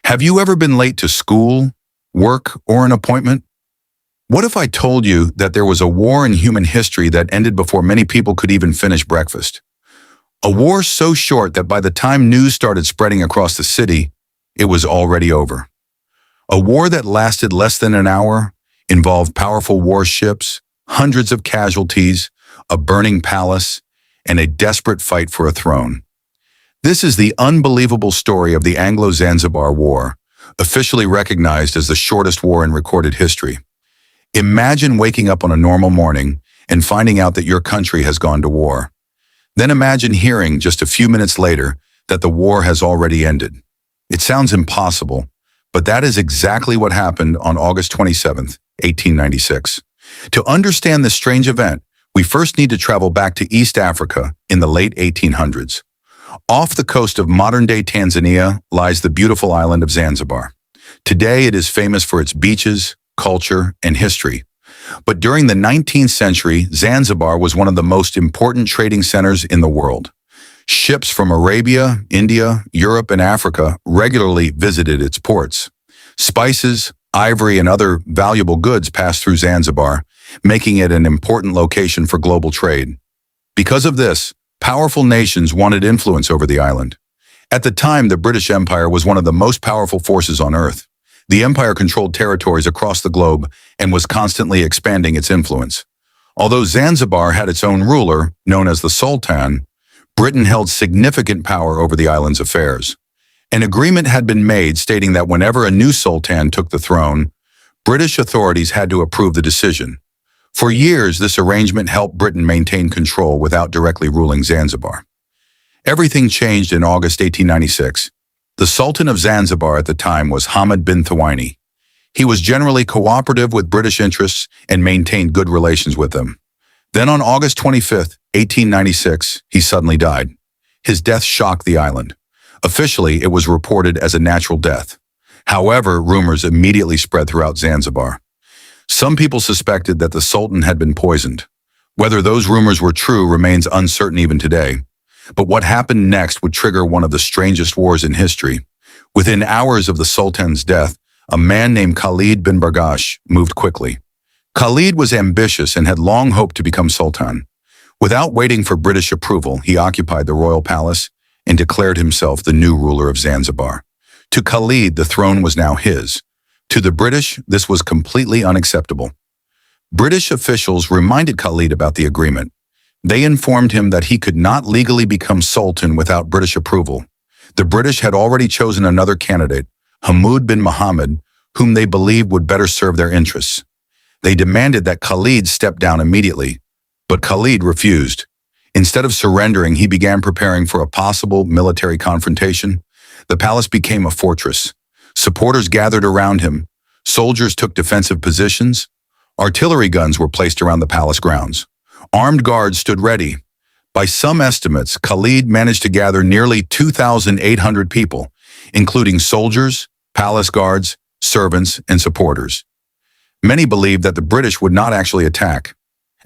Have you ever been late to school, work, or an appointment? What if I told you that there was a war in human history that ended before many people could even finish breakfast? A war so short that by the time news started spreading across the city, it was already over. A war that lasted less than an hour, involved powerful warships, hundreds of casualties, a burning palace, and a desperate fight for a throne. This is the unbelievable story of the Anglo-Zanzibar War, officially recognized as the shortest war in recorded history. Imagine waking up on a normal morning and finding out that your country has gone to war. Then imagine hearing just a few minutes later that the war has already ended. It sounds impossible, but that is exactly what happened on August 27, 1896. To understand this strange event, we first need to travel back to East Africa in the late 1800s. Off the coast of modern-day Tanzania lies the beautiful island of Zanzibar. Today it is famous for its beaches, culture, and history. But during the 19th century, Zanzibar was one of the most important trading centers in the world. Ships from Arabia, India, Europe, and Africa regularly visited its ports. Spices, ivory, and other valuable goods passed through Zanzibar, making it an important location for global trade. Because of this, powerful nations wanted influence over the island. At the time, the British Empire was one of the most powerful forces on Earth. The empire controlled territories across the globe and was constantly expanding its influence. Although Zanzibar had its own ruler, known as the Sultan, Britain held significant power over the island's affairs. An agreement had been made stating that whenever a new sultan took the throne, British authorities had to approve the decision. For years, this arrangement helped Britain maintain control without directly ruling Zanzibar. Everything changed in August 1896. The Sultan of Zanzibar at the time was Hamad bin Thuwaini. He was generally cooperative with British interests and maintained good relations with them. Then on August 25, 1896, he suddenly died. His death shocked the island. Officially, it was reported as a natural death. However, rumors immediately spread throughout Zanzibar. Some people suspected that the Sultan had been poisoned. Whether those rumors were true remains uncertain even today. But what happened next would trigger one of the strangest wars in history. Within hours of the Sultan's death, a man named Khalid bin Barghash moved quickly. Khalid was ambitious and had long hoped to become Sultan. Without waiting for British approval, he occupied the royal palace and declared himself the new ruler of Zanzibar. To Khalid, the throne was now his. To the British, this was completely unacceptable. British officials reminded Khalid about the agreement. They informed him that he could not legally become Sultan without British approval. The British had already chosen another candidate, Hamad bin Muhammad, whom they believed would better serve their interests. They demanded that Khalid step down immediately, but Khalid refused. Instead of surrendering, he began preparing for a possible military confrontation. The palace became a fortress. Supporters gathered around him. Soldiers took defensive positions. Artillery guns were placed around the palace grounds. Armed guards stood ready. By some estimates, Khalid managed to gather nearly 2,800 people, including soldiers, palace guards, servants, and supporters. Many believed that the British would not actually attack.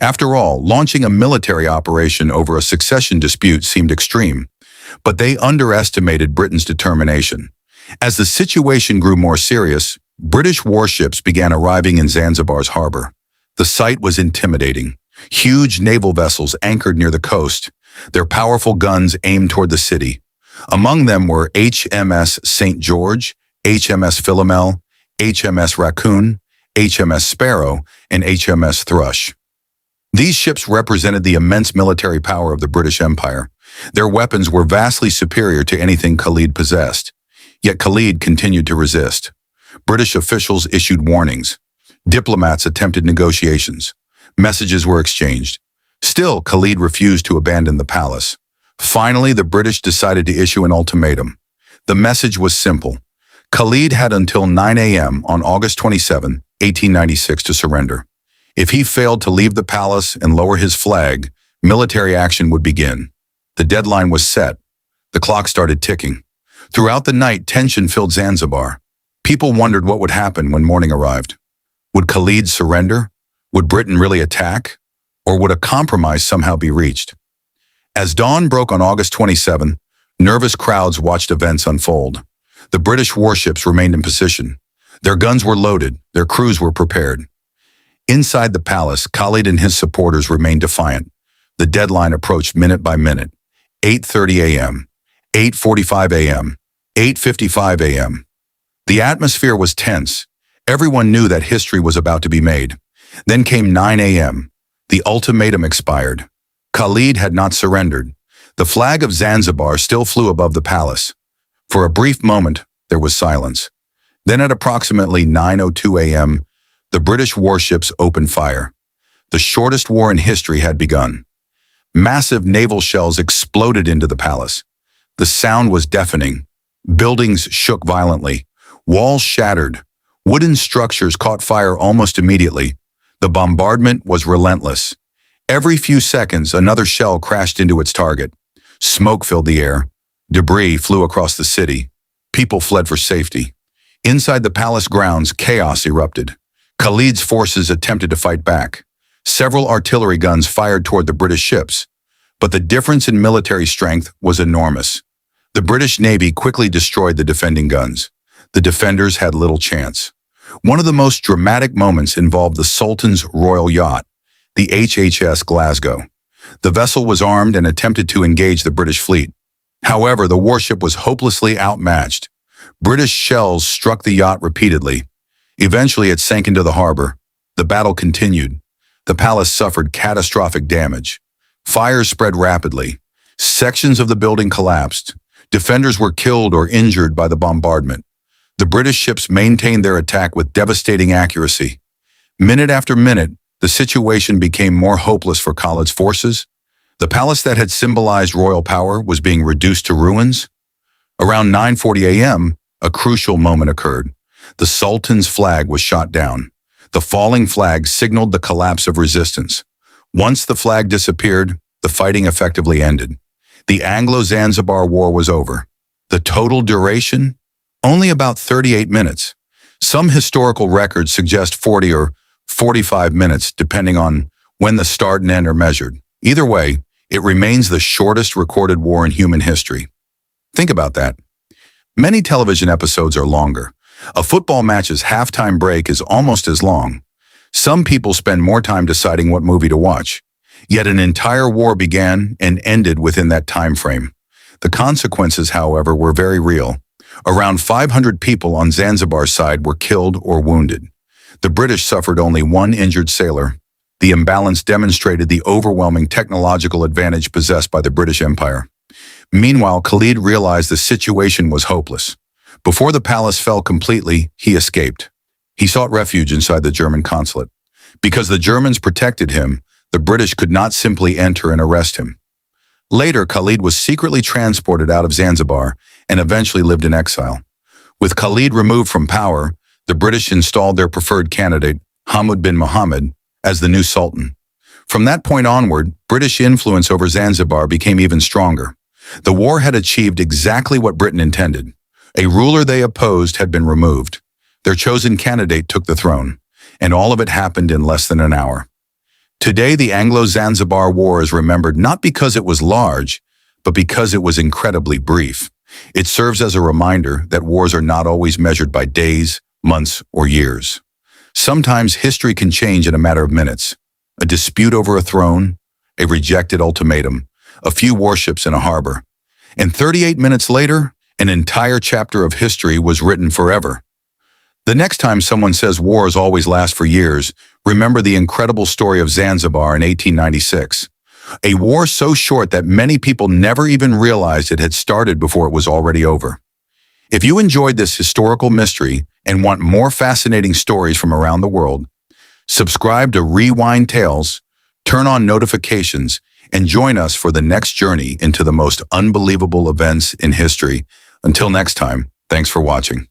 After all, launching a military operation over a succession dispute seemed extreme, but they underestimated Britain's determination. As the situation grew more serious, British warships began arriving in Zanzibar's harbor. The sight was intimidating. Huge naval vessels anchored near the coast, their powerful guns aimed toward the city. Among them were HMS St. George, HMS Philomel, HMS Raccoon, HMS Sparrow, and HMS Thrush. These ships represented the immense military power of the British Empire. Their weapons were vastly superior to anything Khalid possessed. Yet Khalid continued to resist. British officials issued warnings. Diplomats attempted negotiations. Messages were exchanged. Still, Khalid refused to abandon the palace. Finally, the British decided to issue an ultimatum. The message was simple. Khalid had until 9 a.m. on August 27, 1896 to surrender. If he failed to leave the palace and lower his flag, military action would begin. The deadline was set. The clock started ticking. Throughout the night, tension filled Zanzibar. People wondered what would happen when morning arrived. Would Khalid surrender? Would Britain really attack? Or would a compromise somehow be reached? As dawn broke on August 27, nervous crowds watched events unfold. The British warships remained in position. Their guns were loaded, their crews were prepared. Inside the palace, Khalid and his supporters remained defiant. The deadline approached minute by minute. 8:30 a.m., 8:45 a.m., 8:55 a.m. The atmosphere was tense. Everyone knew that history was about to be made. Then came 9 a.m. The ultimatum expired. Khalid had not surrendered. The flag of Zanzibar still flew above the palace. For a brief moment, there was silence. Then at approximately 9:02 a.m., the British warships opened fire. The shortest war in history had begun. Massive naval shells exploded into the palace. The sound was deafening. Buildings shook violently. Walls shattered. Wooden structures caught fire almost immediately. The bombardment was relentless. Every few seconds, another shell crashed into its target. Smoke filled the air. Debris flew across the city. People fled for safety. Inside the palace grounds, chaos erupted. Khalid's forces attempted to fight back. Several artillery guns fired toward the British ships. But the difference in military strength was enormous. The British Navy quickly destroyed the defending guns. The defenders had little chance. One of the most dramatic moments involved the Sultan's royal yacht, the HHS Glasgow. The vessel was armed and attempted to engage the British fleet. However, the warship was hopelessly outmatched. British shells struck the yacht repeatedly. Eventually, it sank into the harbor. The battle continued. The palace suffered catastrophic damage. Fires spread rapidly. Sections of the building collapsed. Defenders were killed or injured by the bombardment. The British ships maintained their attack with devastating accuracy. Minute after minute, the situation became more hopeless for Khalid's forces. The palace that had symbolized royal power was being reduced to ruins. Around 9:40 a.m., a crucial moment occurred. The Sultan's flag was shot down. The falling flag signaled the collapse of resistance. Once the flag disappeared, the fighting effectively ended. The Anglo-Zanzibar War was over. The total duration? Only about 38 minutes. Some historical records suggest 40 or 45 minutes, depending on when the start and end are measured. Either way, it remains the shortest recorded war in human history. Think about that. Many television episodes are longer. A football match's halftime break is almost as long. Some people spend more time deciding what movie to watch. Yet an entire war began and ended within that time frame. The consequences, however, were very real. Around 500 people on Zanzibar's side were killed or wounded. The British suffered only one injured sailor. The imbalance demonstrated the overwhelming technological advantage possessed by the British Empire. Meanwhile, Khalid realized the situation was hopeless. Before the palace fell completely, he escaped. He sought refuge inside the German consulate. Because the Germans protected him, the British could not simply enter and arrest him. Later, Khalid was secretly transported out of Zanzibar and eventually lived in exile. With Khalid removed from power, the British installed their preferred candidate, Hamad bin Mohammed, as the new Sultan. From that point onward, British influence over Zanzibar became even stronger. The war had achieved exactly what Britain intended. A ruler they opposed had been removed. Their chosen candidate took the throne, and all of it happened in less than an hour. Today, the Anglo-Zanzibar War is remembered not because it was large, but because it was incredibly brief. It serves as a reminder that wars are not always measured by days, months, or years. Sometimes history can change in a matter of minutes. A dispute over a throne, a rejected ultimatum, a few warships in a harbor. And 38 minutes later, an entire chapter of history was written forever. The next time someone says wars always last for years, remember the incredible story of Zanzibar in 1896. A war so short that many people never even realized it had started before it was already over. If you enjoyed this historical mystery and want more fascinating stories from around the world, subscribe to Rewind Tales, turn on notifications, and join us for the next journey into the most unbelievable events in history. Until next time, thanks for watching.